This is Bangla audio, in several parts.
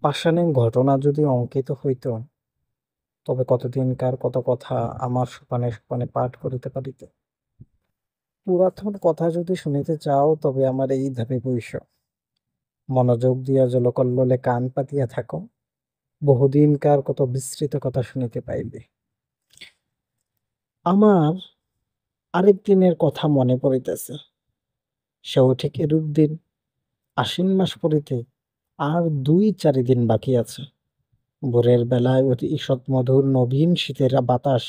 পাষাণে ঘটনা যদি অঙ্কিত হইত, তবে কতদিনকার কত কথা আমার সোপানে সোপানে পাঠ করিতে পারিতে। পুরাতন কথা যদি শুনিতে চাও, তবে আমার এই ধাপে বইস। মনোযোগ দিয়া জলকল্লোলে কান পাতিয়া থাকো, বহুদিনকার কত বিস্তৃত কথা শুনিতে পাইবে। আমার আরেক দিনের কথা মনে পড়িতেছে, সেও ঠিক এরূপ দিন। আশ্বিন মাস পড়িতে আর ২-৪ দিন বাকি আছে। ভোরের বেলায় অতি ঈষৎ মধুর নবীন শীতের বাতাস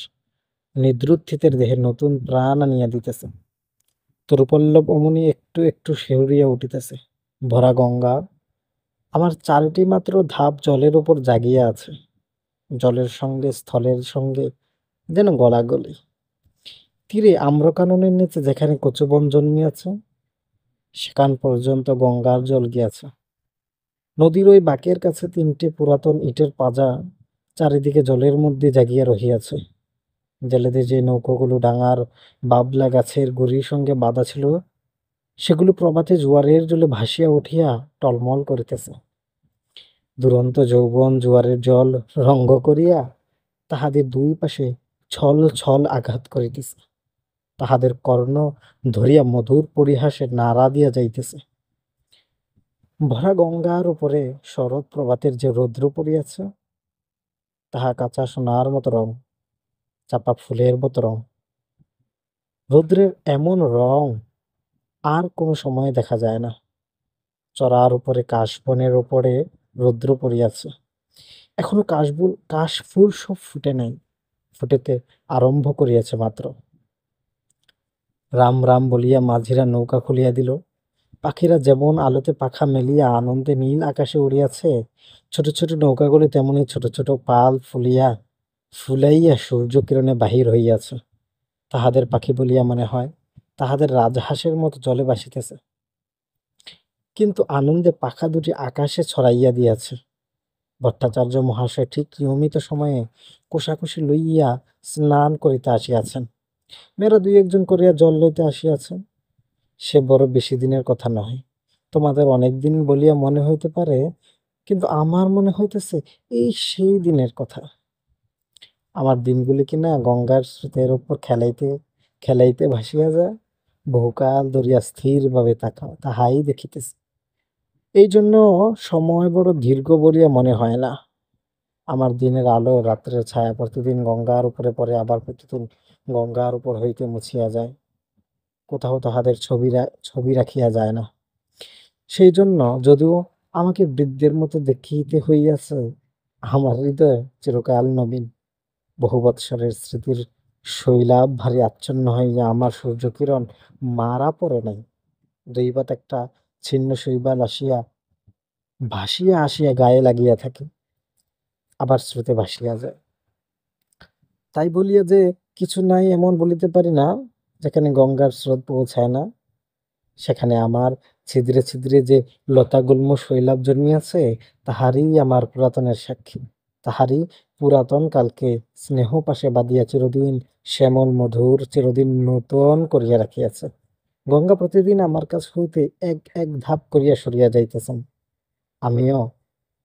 নিদ্রুত্থিতের দেহে নতুন প্রাণ আনিয়া দিতেছে। তরুপল্লব অমনি একটু একটু শিহরিয়া উঠিতেছে। ভরা গঙ্গা আমার ৪টি মাত্র ধাপ জলের উপর জাগিয়া আছে। জলের সঙ্গে স্থলের সঙ্গে যেন গলাগলি। তীরে আম্রকাননের নিচে যেখানে কচুবন জন্মিয়াছে, সেখান পর্যন্ত গঙ্গার জল গিয়াছে। নদীর ওই বাঁকের কাছে ৩টি পুরাতন ইটের পাঁজা চারিদিকে জলের মধ্যে জাগিয়া রহিয়াছে। জেলেদের যে নৌকোগুলো ডাঙার বাবলা গাছের গুড়ির সঙ্গে বাঁধা ছিল, সেগুলো প্রভাতে জোয়ারের জলে ভাসিয়া উঠিয়া টলমল করিতেছে। দুরন্ত যৌবন জোয়ারের জল রঙ্গ করিয়া তাহাদের দুই পাশে ছল ছল আঘাত করিতেছে। তাহাদের কর্ণ ধরিয়া মধুর পরিহাসে নাড়া দিয়া যাইতেছে। ভরা গঙ্গার উপরে শরৎ প্রভাতের যে রৌদ্র পড়িয়াছে, তাহা কাঁচা সোনার মতো রং, চাপা ফুলের মতো রং। রৌদ্রের এমন রং আর কোনো সময়ে দেখা যায় না। চড়ার উপরে কাশবনের উপরে রৌদ্র পড়িয়াছে। এখনো কাশফুল সব ফুটে নাই, ফুটিতে আরম্ভ করিয়াছে মাত্র। রাম রাম বলিয়া মাঝিরা নৌকা খুলিয়া দিল। পাখিরা যেমন আলোতে পাখা মেলিয়া আনন্দে নীল আকাশে উড়িয়াছে, ছোট ছোট নৌকাগুলি তেমনি ছোট ছোট পাল ফুলাইয়া সূর্য কিরণে বাহির হইয়াছে। তাহাদের পাখি বলিয়া মনে হয়, তাহাদের রাজহাঁসের মতো জলে ভাসিতেছে। কিন্তু আনন্দে পাখা দুটি আকাশে ছড়াইয়া দিয়াছে। ভট্টাচার্য মহাশয় ঠিক নিয়মিত সময়ে কোষাকুষি লইয়া স্নান করিতে আসিয়াছেন। মেয়েরা ২-১ জন করিয়া জল লইতে আসিয়াছেন। সে বড় বেশি দিনের কথা নহে। তোমাদের অনেক দিন বলিয়া মনে হইতে পারে, কিন্তু আমার মনে হইতেছে এই সেই দিনের কথা। আমার দিনগুলি কিনা গঙ্গার স্রোতের উপর খেলাইতে খেলাইতে ভাসিয়া যায়। বহুকাল ধরিয়া স্থিরভাবে তাহাই দেখিতেছি। এই জন্য সময় বড় দীর্ঘ বলিয়া মনে হয় না। আমার দিনের আলো রাত্রের ছায়া প্রতিদিন গঙ্গার উপরে পড়ে, আবার প্রতিদিন গঙ্গার উপর হইতে মুছিয়া যায়। কোথাও তাহাদের ছবি রাখিয়া যায় না। সেই জন্য যদিও আমাকে বৃদ্ধের মতো দেখিতে হইয়াছে, আমার হৃদয় চিরকাল নবীন। বহু বৎসরের স্মৃতির শৈলাভ ভারী আচ্ছন্ন হইয়া আমার সূর্যকিরণ মারা পড়ে নাই। দৈবাৎ একটা ছিন্ন শৈবাল ভাসিয়া আসিয়া গায়ে লাগিয়া থাকে, আবার স্রোতে ভাসিয়া যায়। তাই বলিয়া যে কিছু নাই এমন বলিতে পারি না। যেখানে গঙ্গার স্রোত পৌঁছায় না, সেখানে আমার ছিদ্রে ছিদ্রে যে লতাগুল্ম শৈলাভ জন্মিয়াছে, তাহারই আমার পুরাতনের সাক্ষী। তাহারই পুরাতন কালকে স্নেহ পাশে বাঁধিয়া চিরদিন শ্যামল মধুর চিরদিন নূতন করিয়া রাখিয়াছে। গঙ্গা প্রতিদিন আমার কাছ হইতে এক এক ধাপ করিয়া সরিয়া যাইতেছেন। আমিও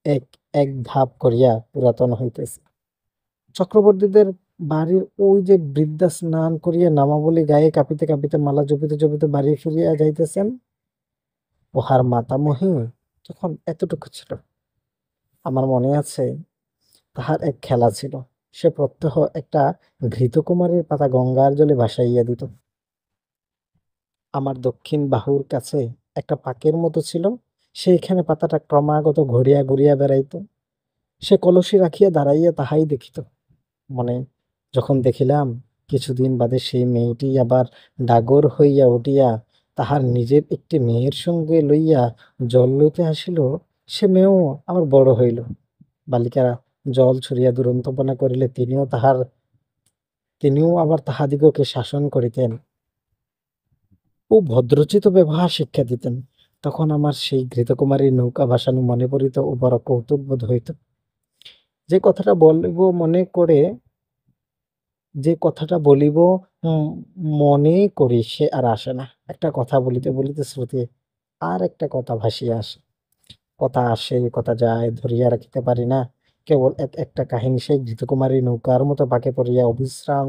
এক এক ধাপ করিয়া পুরাতন হইতেছি। চক্রবর্তীদের বাড়ির ওই যে বৃদ্ধা স্নান করিয়া নামাবলী গায়ে কাঁপিতে কাঁপিতে মালা জপিতে জপিতে বাড়ি ফিরিয়া যাইতেছেন, উহার মাতামহী তখন এতটুকু ছিল। আমার মনে আছে, তাহার এক খেলা ছিল। সে প্রত্যহ একটা ঘৃতকুমারীর পাতা গঙ্গার জলে ভাসাইয়া দিত। আমার দক্ষিণ বাহুর কাছে একটা পাকের মতো ছিল, সেইখানে পাতাটা ক্রমাগত ঘুরিয়া ঘুরিয়া বেড়াইত। সে কলসি রাখিয়া দাঁড়াইয়া তাহাই দেখিত। মনে যখন দেখিলাম, কিছুদিন বাদে সেই মেয়েটি আবার ডাগর হইয়া উঠিয়া তাহার নিজের একটি মেয়ের সঙ্গে লইয়া জল লইতে আসিল, সে মেয়েও আবার বড় হইল। বালিকারা জল ছড়িয়া দুরন্তপনা করিলে তিনিও আবার তাহাদিগকে শাসন করিতেন ও ভদ্রোচিত ব্যবহার শিক্ষা দিতেন। তখন আমার সেই ঘৃতকুমারীর নৌকা ভাসানো মনে পড়িত ও বড় কৌতুক বোধ হইত। যে কথাটা বলিব মনে করে যে কথাটা বলিব উম মনে করি, সে আর আসে না। একটা কথা বলিতে বলিতে স্মৃতি আর একটা কথা ভাসিয়া আসে। কথা আসে, কথা যায়, ধরিয়া রাখিতে পারি না। কেবল একটা কাহিনী সেই ঘৃতকুমারী নৌকার মতো বাঁকে পড়িয়া অবিশ্রাম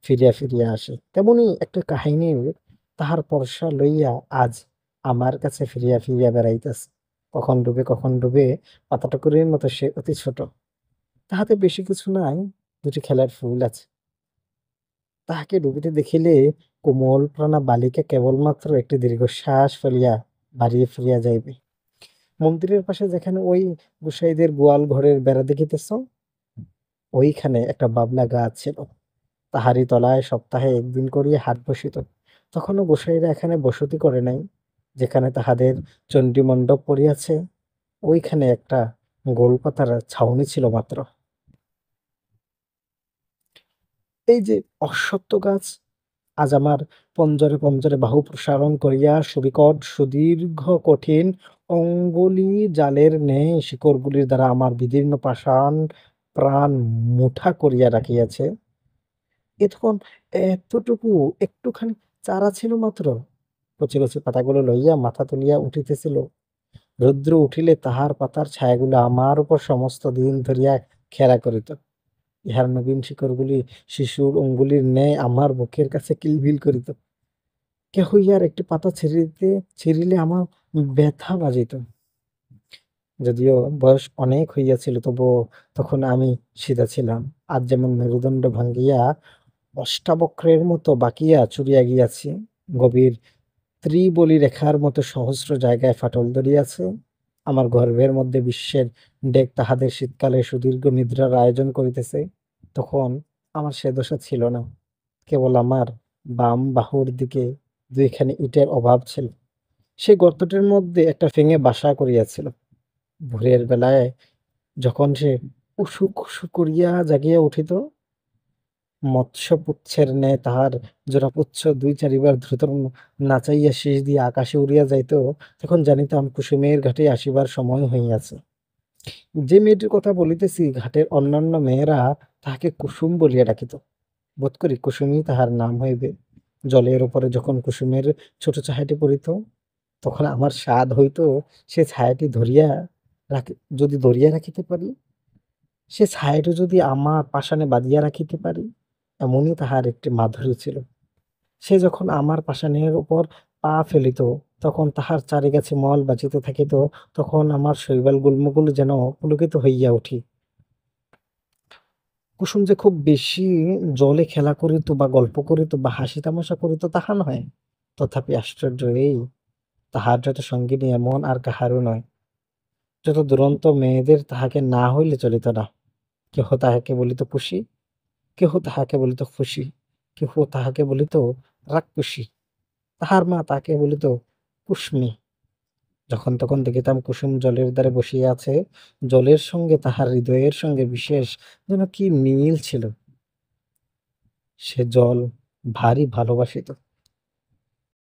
ফিরিয়া ফিরিয়া আসে। তেমনি একটা কাহিনীর তাহার পরশা লইয়া আজ আমার কাছে ফিরিয়া ফিরিয়া বেড়াইতেছে। কখন ডুবে পাতাটুকুরির মতো সে অতি ছোট। তাহাতে বেশি কিছু নাই, দুটি খেলার ফুল আছে। তাহাকে ডুবিতে দেখিলে কোমলপ্রাণা বালিকা কেবলমাত্র একটি দীর্ঘশ্বাস ফেলিয়া বাড়ি ফিরিয়া যাইবে। মন্দিরের পাশে যেখানে ওই গোসাইদের গোয়াল ঘরের বেড়া দেখিতেছ, ওইখানে একটা বাবলা গাছ ছিল। তাহারই তলায় সপ্তাহে একদিন করিয়া হাট বসিত। তখনও গোসাইরা এখানে বসতি করে নাই। যেখানে তাহাদের চণ্ডীমণ্ডপ পড়িয়াছে, ওইখানে একটা গোলপাতার ছাউনি ছিল মাত্র। এই যে অশ্বত্থ গাছ, আজ আমার পঞ্জরে পঞ্জরে বাহু প্রসারণ করিয়া সুবিকট সুদীর্ঘ কঠিন অঙ্গুলি জালের ন্যায় শিকড়গুলির দ্বারা আমার বিদীর্ণ পাষাণ প্রাণ মুঠা করিয়া রাখিয়াছে। এ তখন এতটুকু একটুখানি চারা ছিল মাত্র। কচি কচি পাতাগুলো লইয়া মাথা তুলিয়া উঠিতেছিল। রৌদ্র উঠিলে তাহার পাতার ছায়াগুলো আমার উপর সমস্ত দিন ধরিয়া খেলা করিত। ইহার নবীন শিকড়গুলি শিশুর অঙ্গুলির ন্যায় আমার বুকের কাছে কিলবিল করিত। কেহ ইহার একটি পাতা ছিঁড়িলে আমার ব্যথা বাজিত। যদিও বয়স অনেক হইয়াছিল, তবুও তখন আমি সিধা ছিলাম। আজ যেমন মেরুদণ্ড ভাঙ্গিয়া অষ্টাবক্রের মতো বাঁকিয়া চুরিয়া গিয়াছি, গভীর ত্রিবলী রেখার মতো সহস্র জায়গায় ফাটল ধরিয়াছে। আমার গর্ভের মধ্যে বিশ্বের ডেক তাহাদের শীতকালে সুদীর্ঘ নিদ্রার আয়োজন করিতেছে। তখন আমার সে দশা ছিল না। কেবল আমার বাম বাহুর দিকে দুইখানি ইটের অভাব ছিল। সেই গর্তটির মধ্যে একটা ফেঙে বাসা করিয়াছিল। ভোরের বেলায় যখন সে উসুক উসুক করিয়া জাগিয়া উঠিত, মৎস্যপুচ্ছের ন্যায় তাহার জোড়াপুচ্ছ দুই চারিবার দ্রুত নাচাইয়া শীষ দিয়া আকাশে উড়িয়া যাইত, তখন জানিতাম কুসুমের ঘাটে আসিবার সময় হইয়াছে। যে মেয়েটির কথা বলিতেছি, ঘাটের অন্যান্য মেয়েরা তাহাকে কুসুম বলিয়া ডাকিত। বোধ করি কুসুমই তাহার নাম হইবে। জলের উপরে যখন কুসুমের ছোট ছায়াটি পড়িত, তখন আমার সাধ হইত সে ছায়াটি যদি ধরিয়া রাখিতে পারি, সে ছায়াটি যদি আমার পাষাণে বাঁধিয়া রাখিতে পারি, এমনই তাহার একটি মাধুরী ছিল। সে যখন আমার পাষাণের উপর পা ফেলিত, তখন তাহার চারিগাছে মল বাজিতে থাকিত, তখন আমার শৈবাল গুল্মগুলো যেন পুলকিত হইয়া উঠি। কুসুম যে খুব বেশি জলে খেলা করিত বা গল্প করিত বা হাসি তামাশা করিত তাহা নয়। তথাপি আশ্চর্য এই, তাহার যত সঙ্গিনী এমন আর কাহারও নয়। যত দুরন্ত মেয়েদের তাহাকে না হইলে চলিত না। কেহ তাহাকে বলিত পুষি, কেহ তাহাকে বলিত ফুসি, কেহ তাহাকে বলিত রাক্ষসী। তাহার মা তাকে বলিত কুস্মি। যখন তখন দেখিতাম কুসুম জলের ধারে বসিয়া আছে, জলের সঙ্গে তাহার হৃদয়ের সঙ্গে বিশেষ যেন কি মিল ছিল। সে জল ভারী ভালোবাসিত।